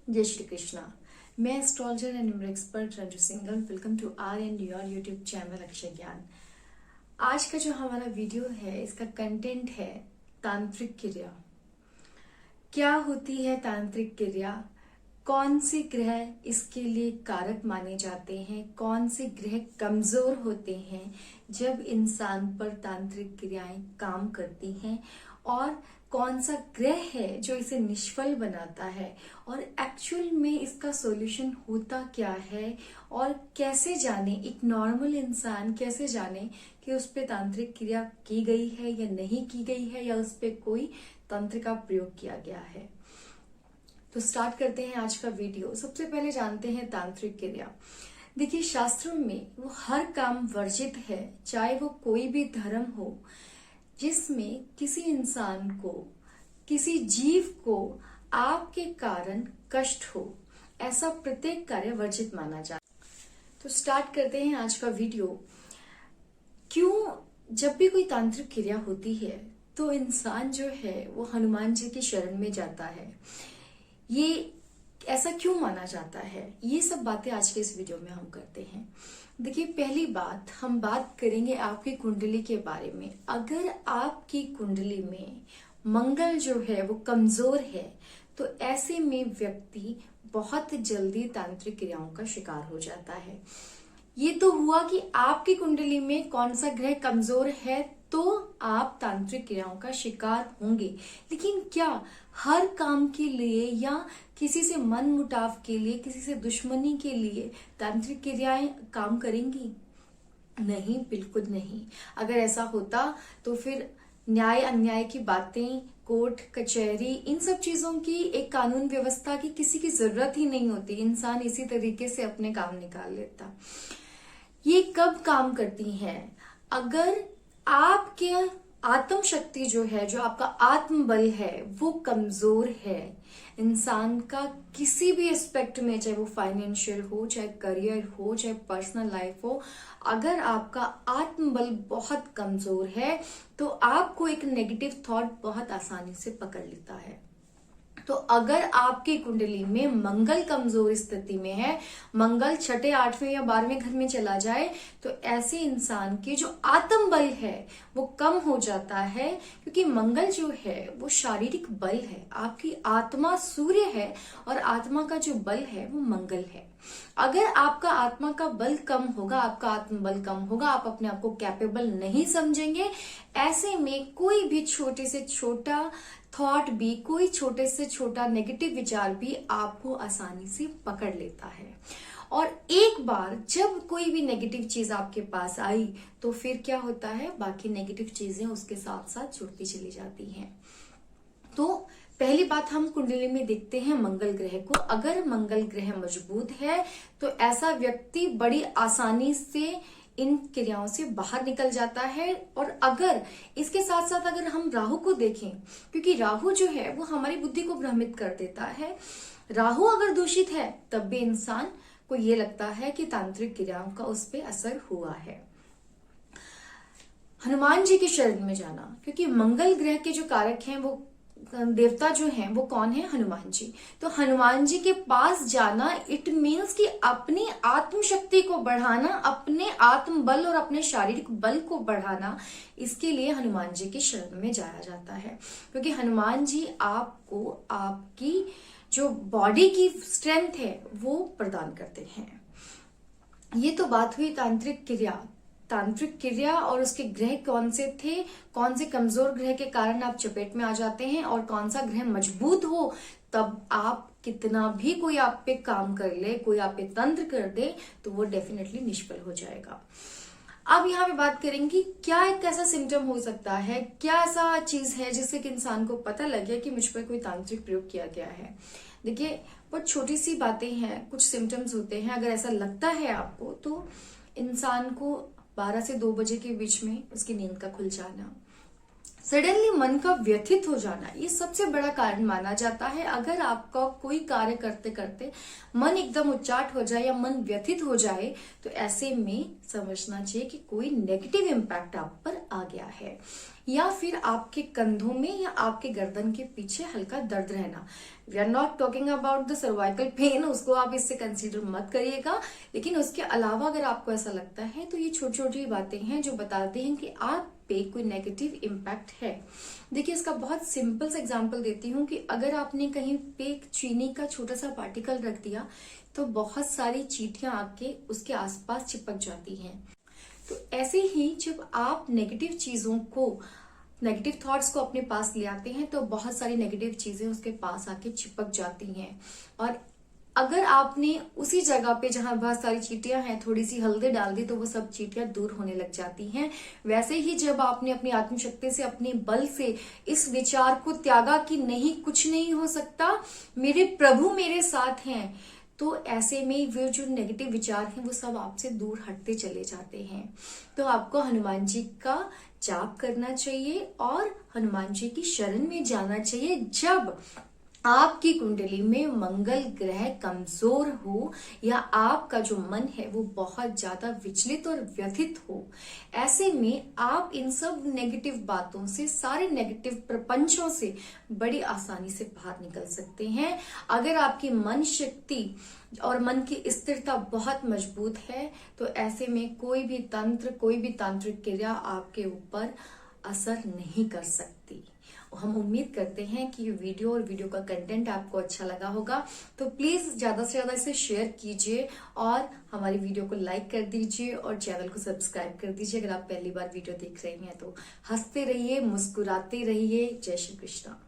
जय श्री कृष्णा। मैं astrologer and numero expert Ranju Singhal. Welcome to our and your YouTube channel Akshay Gyan. आज का जो हमारा वीडियो है, इसका कंटेंट है तांत्रिक क्रिया। क्या होती है तांत्रिक क्रिया, कौन से ग्रह इसके लिए कारक माने जाते हैं, कौन से ग्रह कमजोर होते हैं जब इंसान पर तांत्रिक क्रियाएं काम करती हैं, और कौन सा ग्रह है जो इसे निष्फल बनाता है, और एक्चुअल में इसका सॉल्यूशन होता क्या है, और कैसे जाने, एक नॉर्मल इंसान कैसे जाने कि उस पे तांत्रिक क्रिया की गई है या नहीं की गई है, या उस पे कोई तंत्र का प्रयोग किया गया है। तो स्टार्ट करते हैं आज का वीडियो। सबसे पहले जानते हैं तांत्रिक क्रिया। देखिए, शास्त्रों में वो हर काम वर्जित है, चाहे वो कोई भी धर्म हो, जिसमें किसी इंसान को, किसी जीव को आपके कारण कष्ट हो, ऐसा प्रत्येक कार्य वर्जित माना जाता है। तो स्टार्ट करते हैं आज का वीडियो। क्यों जब भी कोई तांत्रिक क्रिया होती है तो इंसान जो है वो हनुमान जी की शरण में जाता है, ये ऐसा क्यों माना जाता है, ये सब बातें आज के इस वीडियो में हम करते हैं। देखिए, पहली बात, हम बात करेंगे आपकी कुंडली के बारे में। अगर आपकी कुंडली में मंगल जो है वो कमजोर है तो ऐसे में व्यक्ति बहुत जल्दी तांत्रिक क्रियाओं का शिकार हो जाता है। ये तो हुआ कि आपकी कुंडली में कौन सा ग्रह कमजोर है तो आप तांत्रिक क्रियाओं का शिकार होंगे, लेकिन क्या हर काम के लिए या किसी से मन मुटाव के लिए, किसी से दुश्मनी के लिए तांत्रिक क्रियाएं काम करेंगी? नहीं, बिल्कुल नहीं। अगर ऐसा होता तो फिर न्याय अन्याय की बातें, कोर्ट कचहरी, इन सब चीजों की, एक कानून व्यवस्था की किसी की जरूरत ही नहीं होती। इंसान इसी तरीके से अपने काम निकाल लेता। ये कब काम करती हैं? अगर आपके आत्म शक्ति जो है, जो आपका आत्मबल है, वो कमजोर है। इंसान का किसी भी एस्पेक्ट में, चाहे वो फाइनेंशियल हो, चाहे करियर हो, चाहे पर्सनल लाइफ हो, अगर आपका आत्मबल बहुत कमजोर है तो आपको एक नेगेटिव थॉट बहुत आसानी से पकड़ लेता है। तो अगर आपकी कुंडली में मंगल कमजोर स्थिति में है, मंगल छठे, आठवें या 12वें घर में चला जाए, तो ऐसे इंसान के जो आत्मबल है वो कम हो जाता है, क्योंकि मंगल जो है वो शारीरिक बल है। आपकी आत्मा सूर्य है और आत्मा का जो बल है वो मंगल है। अगर आपका आत्मा का बल कम होगा, आपका आत्मबल कम होगा, आप अपने आप को कैपेबल नहीं समझेंगे, ऐसे में कोई भी छोटे से छोटा थॉट भी, कोई छोटे से छोटा नेगेटिव विचार भी आपको आसानी से पकड़ लेता है। और एक बार जब कोई भी नेगेटिव चीज आपके पास आई तो फिर क्या होता है, बाकी नेगेटिव चीजें उसके साथ साथ जुड़ती चली जाती हैं। तो पहली बात, हम कुंडली में देखते हैं मंगल ग्रह को। अगर मंगल ग्रह मजबूत है तो ऐसा व्यक्ति बड़ी आसानी से इन क्रियाओं से बाहर निकल जाता है। और अगर इसके साथ साथ अगर हम राहु को देखें, क्योंकि राहु जो है वो हमारी बुद्धि को भ्रमित कर देता है, राहु अगर दूषित है तब भी इंसान को ये लगता है कि तांत्रिक क्रियाओं का उस पर असर हुआ है। हनुमान जी की शरण में जाना, क्योंकि मंगल ग्रह के जो कारक हैं, वो देवता जो हैं वो कौन है? हनुमान जी। तो हनुमान जी के पास जाना, इट मीन्स कि अपनी आत्म शक्ति को बढ़ाना, अपने आत्म बल और अपने शारीरिक बल को बढ़ाना, इसके लिए हनुमान जी की शरण में जाया जाता है। क्योंकि हनुमान जी आपको आपकी जो बॉडी की स्ट्रेंथ है वो प्रदान करते हैं। ये तो बात हुई तांत्रिक क्रिया। तांत्रिक क्रिया और उसके ग्रह कौन से थे, कौन से कमजोर ग्रह के कारण आप चपेट में आ जाते हैं, और कौन सा ग्रह मजबूत हो तब आप कितना भी कोई आप पे काम कर ले, कोई आप पे तंत्र कर दे, तो वो डेफिनेटली निष्फल हो जाएगा। अब यहाँ पे बात करेंगे, क्या एक ऐसा सिम्टम हो सकता है, क्या ऐसा चीज है जिससे कि इंसान को पता लगे कि मुझ पर कोई तांत्रिक प्रयोग किया गया है। देखिए, बहुत छोटी सी बातें हैं, कुछ सिम्टम्स होते हैं। अगर ऐसा लगता है आपको तो इंसान को 12 से 2 बजे के बीच में उसकी नींद का खुल जाना, सडनली मन का व्यथित हो जाना, ये सबसे बड़ा कारण माना जाता है। अगर आपका कोई कार्य करते करते मन एकदम उच्चाट हो जाए या मन व्यथित हो जाए, तो ऐसे में समझना चाहिए कि कोई नेगेटिव इम्पैक्ट आप पर आ गया है। या फिर आपके कंधों में या आपके गर्दन के पीछे हल्का दर्द रहना। We are not talking about the cervical pain, उसको आप इससे कंसीडर मत करिएगा। लेकिन उसके अलावा अगर आपको ऐसा लगता है, तो ये छोटी छोटी बातें हैं जो बताती हैं कि आप पे कोई नेगेटिव इम्पैक्ट है। देखिए, इसका बहुत सिंपल सा एग्जांपल देती हूँ कि अगर आपने कहीं पे एक चीनी का छोटा सा पार्टिकल रख दिया, तो बहुत सारी चींटियां आके उसके आसपास चिपक जाती हैं। तो ऐसे ही जब आप नेगेटिव चीजों को, नेगेटिव थॉट्स को अपने पास ले आते हैं, तो बहुत सारी नेगेटिव चीजें उसके पास आके चिपक जाती हैं। और अगर आपने उसी जगह पे जहां बहुत सारी चींटियां हैं थोड़ी सी हल्दी डाल दी, तो वो सब चींटियां दूर होने लग जाती हैं। वैसे ही जब आपने अपनी आत्मशक्ति से, अपने बल से इस विचार को त्यागा कि नहीं, कुछ नहीं हो सकता, मेरे प्रभु मेरे साथ हैं, तो ऐसे में वो जो नेगेटिव विचार हैं वो सब आपसे दूर हटते चले जाते हैं। तो आपको हनुमान जी का जाप करना चाहिए और हनुमान जी की शरण में जाना चाहिए जब आपकी कुंडली में मंगल ग्रह कमजोर हो या आपका जो मन है वो बहुत ज्यादा विचलित और व्यथित हो। ऐसे में आप इन सब नेगेटिव बातों से, सारे नेगेटिव प्रपंचों से बड़ी आसानी से बाहर निकल सकते हैं। अगर आपकी मन शक्ति और मन की स्थिरता बहुत मजबूत है, तो ऐसे में कोई भी तंत्र, कोई भी तांत्रिक क्रिया आपके ऊपर असर नहीं कर सकती। हम उम्मीद करते हैं कि ये वीडियो और वीडियो का कंटेंट आपको अच्छा लगा होगा। तो प्लीज ज्यादा से ज्यादा इसे शेयर कीजिए और हमारी वीडियो को लाइक कर दीजिए और चैनल को सब्सक्राइब कर दीजिए अगर आप पहली बार वीडियो देख रही हैं तो। हंसते रहिए, मुस्कुराते रहिए। जय श्री कृष्णा।